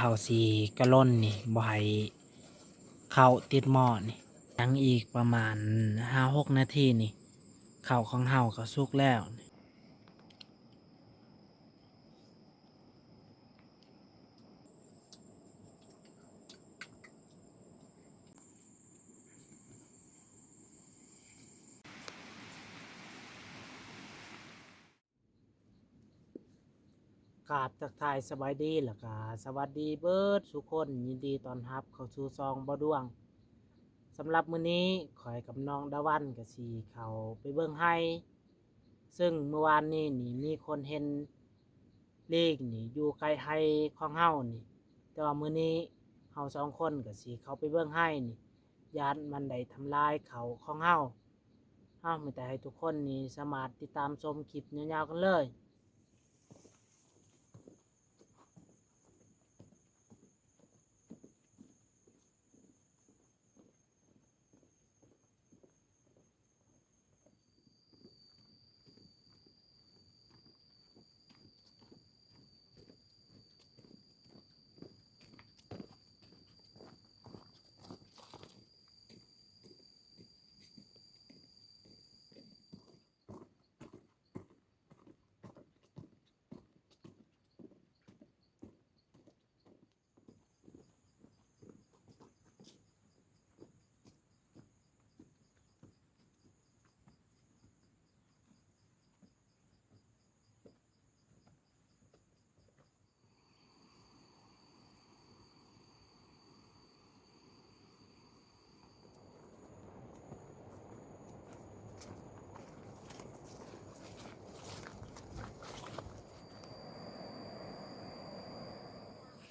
เฮาสิกะล่นนี่บ่ให้ข้าวติดหม้อนี่ยังอีกประมาณ5-6นาทีนี่ข้าวของเฮาก็สุกแล้วกราบทักทายสบายดีแล้วก็สวัสดีเบิดทุกคนยินดีต้อนรับเข้าสู่ซองบ่ด้วงสำหรับมื้อนี้ข้อยกับน้องดาวันก็สิเข้าไปเบิ่งไร่ซึ่งเมื่อวานนี้นี่มีคนเห็นลิงนี่อยู่ใกล้ไร่ของเฮานี่แต่ว่ามื้อนี้เฮาสองคนก็สิเข้าไปเบิ่งไร่นี่ย้านมันได้ทำลายเขาของเฮามีแต่ให้ทุกคนนี่สามารถติดตามชมคลิปยาวๆกันเลย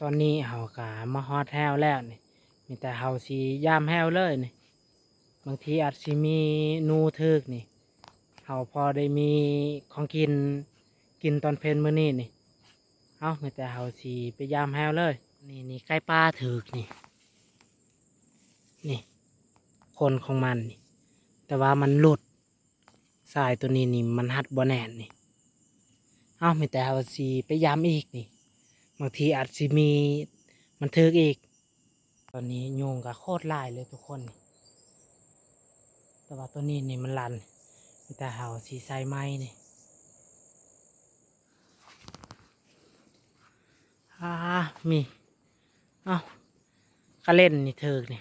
ตอนนี้เฮาก็มาฮอดแฮวแล้วนี่มีแต่เฮาสิย่ามแฮวเลยนี่บางทีอาจสิมีหนูถึกนี่เฮาพอได้มีของกินตอนเพลนมื้อนี้นี่มีแต่เฮาสิไปย่ามแฮวเลยนี่ไก่ปลาถึกนี่คนของมันนี่แต่ว่ามันหลุดสายตัวนี้นี่มันหัดบ่แน่นนี่มีแต่เฮาสิไปย่ามอีกนี่บางทีอาจสิมีมันถึกอีกตอนนี้ยุงก็โคตรหลายเลยทุกคนนี่แต่ว่าตัวนี้นี่มันลันมีแต่เฮาสิใส่ไม้นี่มีก็เล่นนี่เถิกนี่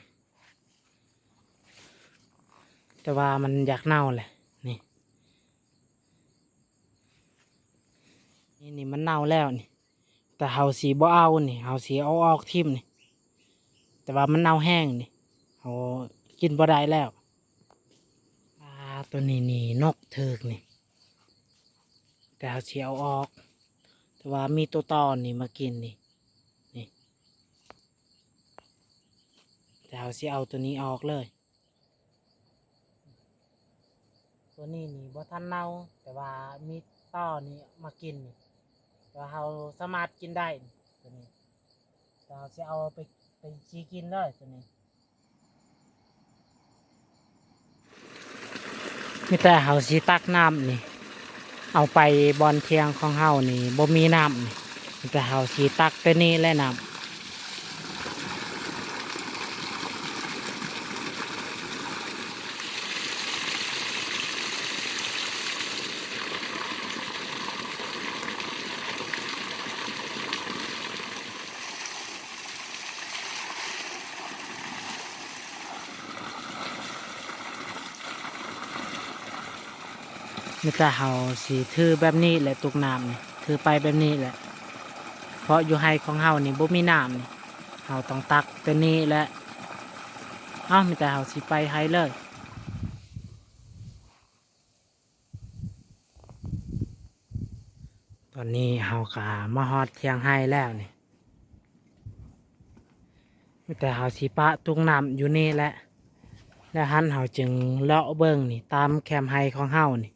แต่ว่ามันอยากเน่าแหละนี่มันเน่าแล้วนี่แต่เฮาสีบ่เอานี่เฮาสีเอาออกทิ่มนี่แต่ว่ามันเน่าแห้งนี่เฮากินบ่ได้แล้วตัวนี้นี่นกเถิกนี่แต่เฮาสีเอาออกแต่ว่ามีตัวตอนนี่มากินนี่แต่เฮาสีเอาตัวนี้ออกเลยตัวนี้นี่บ่ทันเน่าแต่ว่ามีต้อนี่มากินนี่แต่ว่าเฮาสามารถกินได้ตัวนี้แต่เฮาสิเอาไปชี้กินเลยตัวนี้มีแต่เฮาสิตักน้ำนี่เอาไปบอนเทียงของเฮานี่บ่มีน้ำนี่มีแต่เฮาสิตักตัวนี้และน้ำมีแต่เฮาสิถือแบบนี้แหละตุกน้ำนี่ถือไปแบบนี้แหละเพราะอยู่ไห้ของเฮานี่บ่มีน้ำนี่เฮาต้องตักตัวนี้แหละมีแต่เฮาสิไปไห้เลยตอนนี้เฮาก็มาฮอดเทียงไห้แล้วนี่มีแต่เฮาสิปะตุกน้ำอยู่นี่แหละแล้วหันเฮาจึงเลาะเบิ่งนี่ตามแคมไห้ของเฮานี่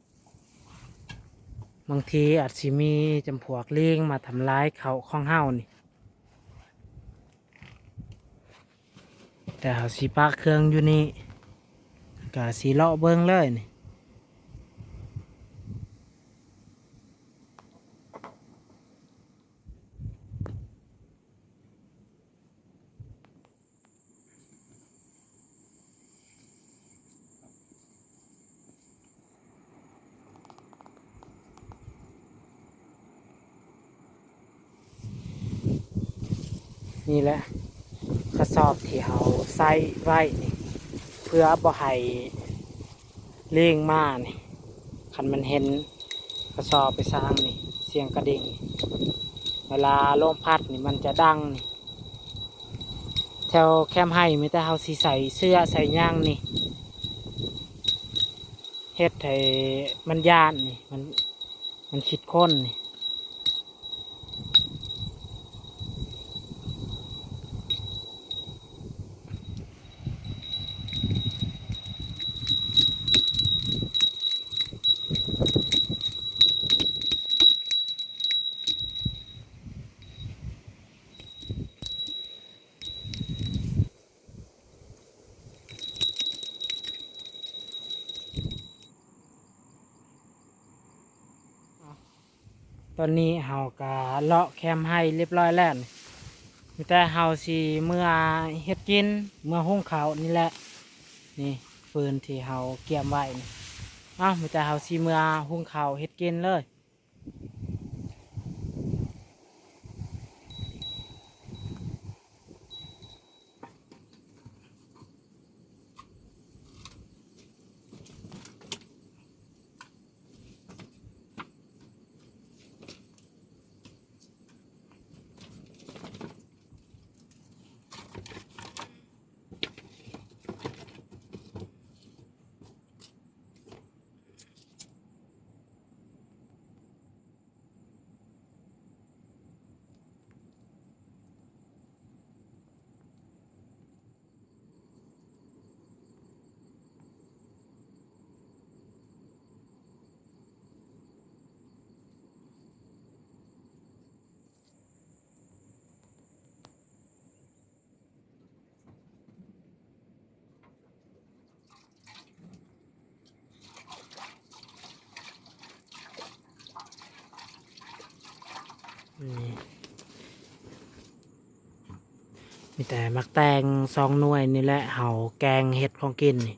บางทีอาจสิมีจำพวกลิงมาทำร้ายเขาของเฮานี่แต่เฮาสิปะเครื่องอยู่นี่ก็สิเลาะเบิ่งเลยนี่ นี่แหละกระสอบที่เขาใส่ไว้นี่เพื่อบ่ให้เลี้ยงมานี่คันมันเห็นกระสอบไปสร้างนี่เสียงกระดิ่งเวลาลมพัดนี่มันจะดังนี่แถวแคมป์ให้มีแต่เขาสีใส่เสื้อใส่ย่างนี่เฮ็ดให้มันย่านนี่มันคิดค้นนี่ ตอนนี้เฮากะเลาะแคมให้เรียบร้อยแล้วนี่มีแต่เฮาสิเมื่อเฮ็ดกินเมื่อหุงข้าวนี่แหละนี่ฟืนที่เฮาเกี่ยมไว้นี่มีแต่เฮาสิเมื่อหุงข้าวเฮ็ดกินเลยนี่มีแต่มักแตง2 หน่วยนี่แหละเฮาแกงเฮ็ดของกินนี่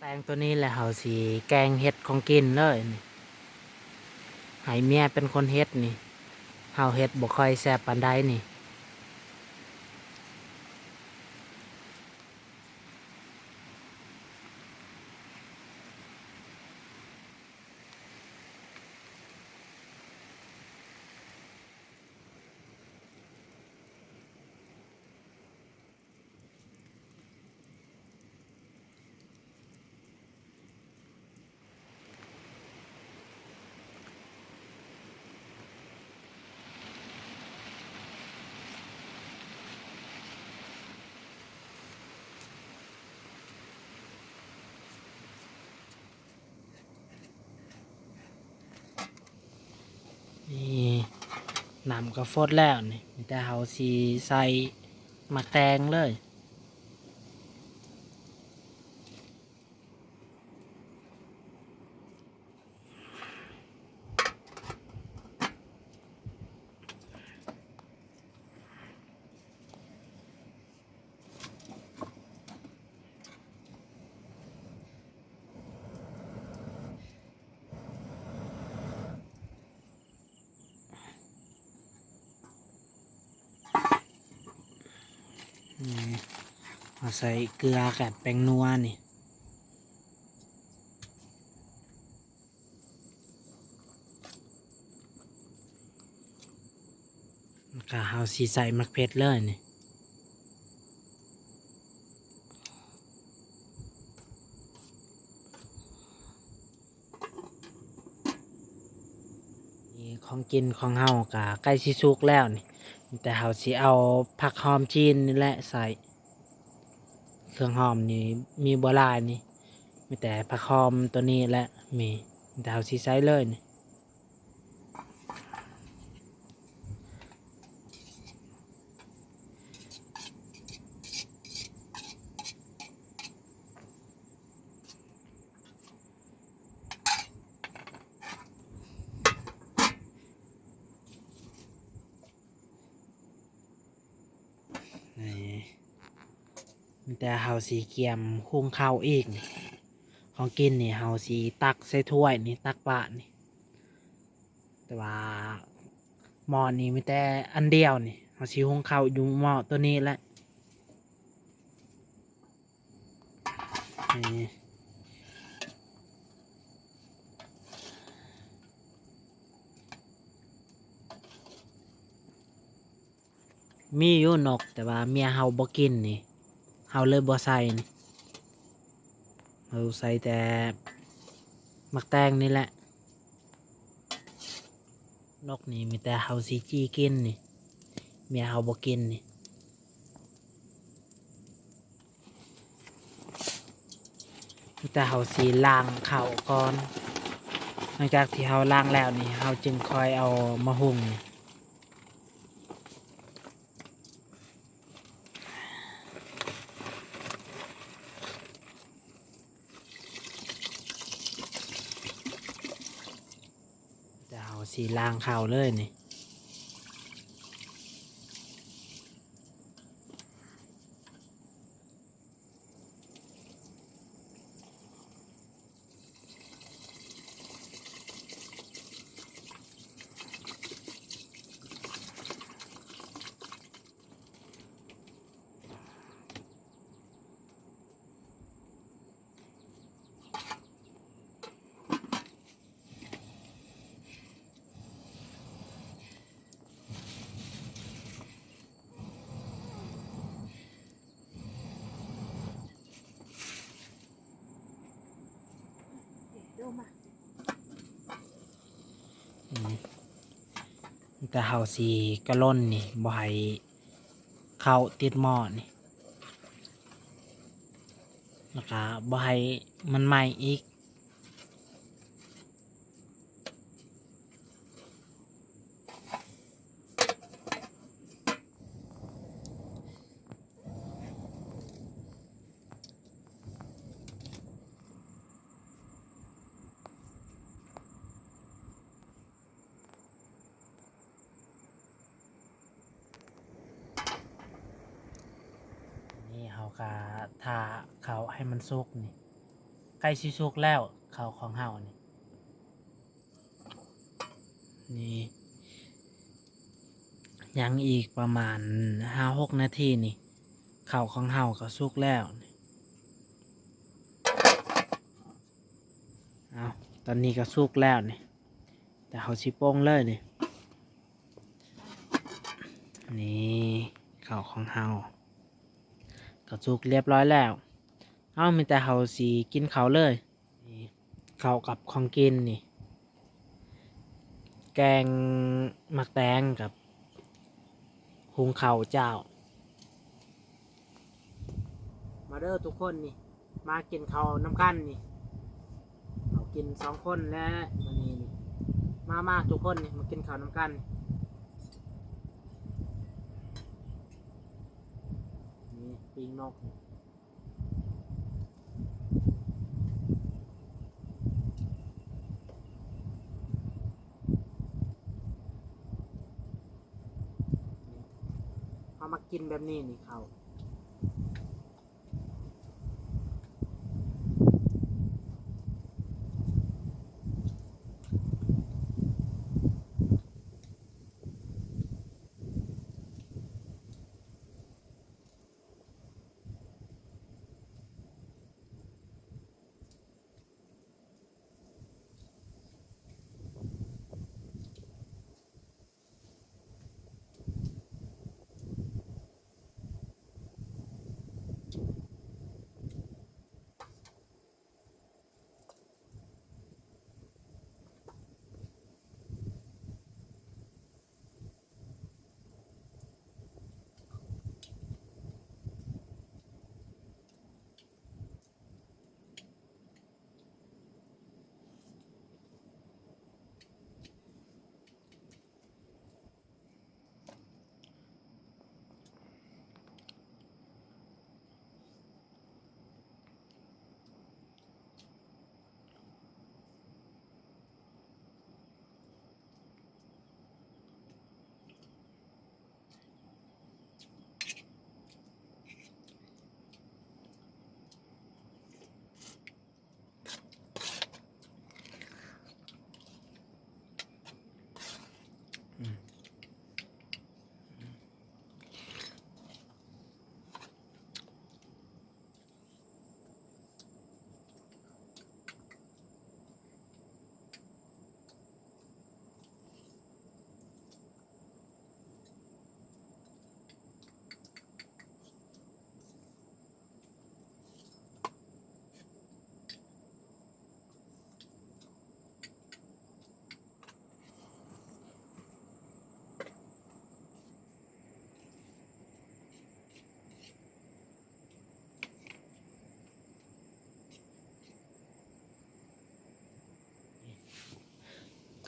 แตงตัวนี้แหละเฮาสิแกงเฮ็ดของกินเลยนี่ให้เมียเป็นคนเฮ็ดนี่เฮาเฮ็ดบ่ค่อยแซ่บปานใดนี่นี่น้ำก็ฟดแล้วนี่มีแต่เฮาสิใส่มักแตงเลยเอาใส่เกลือกับแป้งนัวนี่แล้วก็เฮาสิใส่มักเผ็ดเลยนี่ ของกินของเฮากะใกล้สิสุกแล้วนี่แต่เฮาสิเอาผักหอมจีนนี่แหละใส่เครื่องหอมนี่มีบ่หลายนี่มีแต่ผักหอมตัวนี้แหละมีแต่เฮาสิใส่เลยนี่นี่มีแต่เฮาสิเกียมหุงข้าวอีกนี่ของกินนี่เฮาสิตักใส่ถ้วยนี่ตักปะนี่แต่ว่าหม้อนี้มีแต่อันเดียวนี่เฮาสิหุงข้าวอยู่หม้อตัวนี้แหละนี่มีอยู่นกแต่ว่าเมียเฮาบ่กินนี่เฮาเลยบ่ใส่นี่เฮาใส่แต่มักแตงนี่แหละนกนี่มีแต่เฮาสิจี้กินนี่เมียเฮาบ่กินนี่มีแต่เฮาสิล้างข้าวก่อนหลังจากที่เฮาล้างแล้วนี่เฮาจึงค่อยเอามาหุงนี่แต่เฮาสิล้างข้าวเลยนี่อืมแต่เฮาสิกะล่นนี่บ่ให้ข้าวติดหม้อนี่แล้วก็บ่ให้มันไหม้อีกนี่เฮาก็ท่าข้าวให้มันสุกนี่ใกล้สิสุกแล้วข้าวของเฮานี่นี่ยังอีกประมาณ5-6 นาทีนี่ข้าวของเฮาก็สุกแล้วนี่เอาตอนนี้ก็สุกแล้วนี่แต่เฮาสิโป่งเลยนี่นี่ข้าวของเฮาก็สุกเรียบร้อยแล้วเอามีแต่เฮาสิกินข้าวเลยนี่ข้าวกับของกินนี่แกงหมักแตงกับหุงข้าวเจ้ามาเด้อทุกคนนี่มากินข้าวน้ำกันนี่เอากิน2 คนและวันนี้นี่มาทุกคนนี่มากินข้าวน้ำกันนี่ปิ้งนกนี่เอามากินแบบนี้นี่ข้าว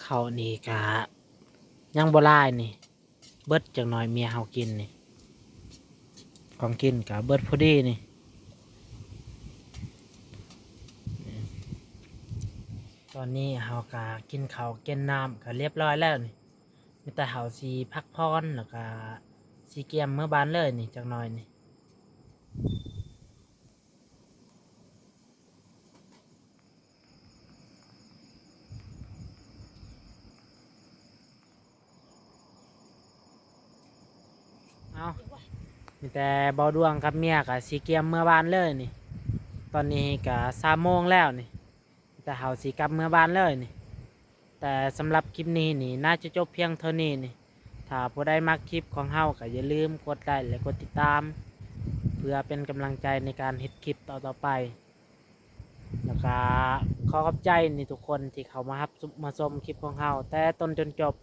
ข้าวนี่กะยังบ่หลายนี่เบิดจักหน่อยเมียเฮากินนี่ของกินกะเบิดพอดีนี่ตอนนี้เฮากะกินข้าวกินน้ำกะเรียบร้อยแล้วนี่มีแต่เฮาสิพักผ่อนแล้วก็สิเกียมเมื่อบ้านเลยนี่จักหน่อยนี่เอามีแต่เบาดวงกับเมียกะสิเกียมเมื่อบ้านเลยนี่ตอนนี้กะ3 โมงแล้วนี่แต่เฮาสิกลับเมื่อบ้านเลยนี่แต่สำหรับคลิปนี้นี่น่าจะจบเพียงเท่านี้นี่ถ้าผู้ใดมักคลิปของเฮาก็อย่าลืมกดไลค์และกดติดตามเพื่อเป็นกำลังใจในการเฮ็ดคลิปต่อไปแล้วก็ขอขอบใจนี่ทุกคนที่เข้ามารับมาชมคลิปของเฮาแต่ต้นจนจบ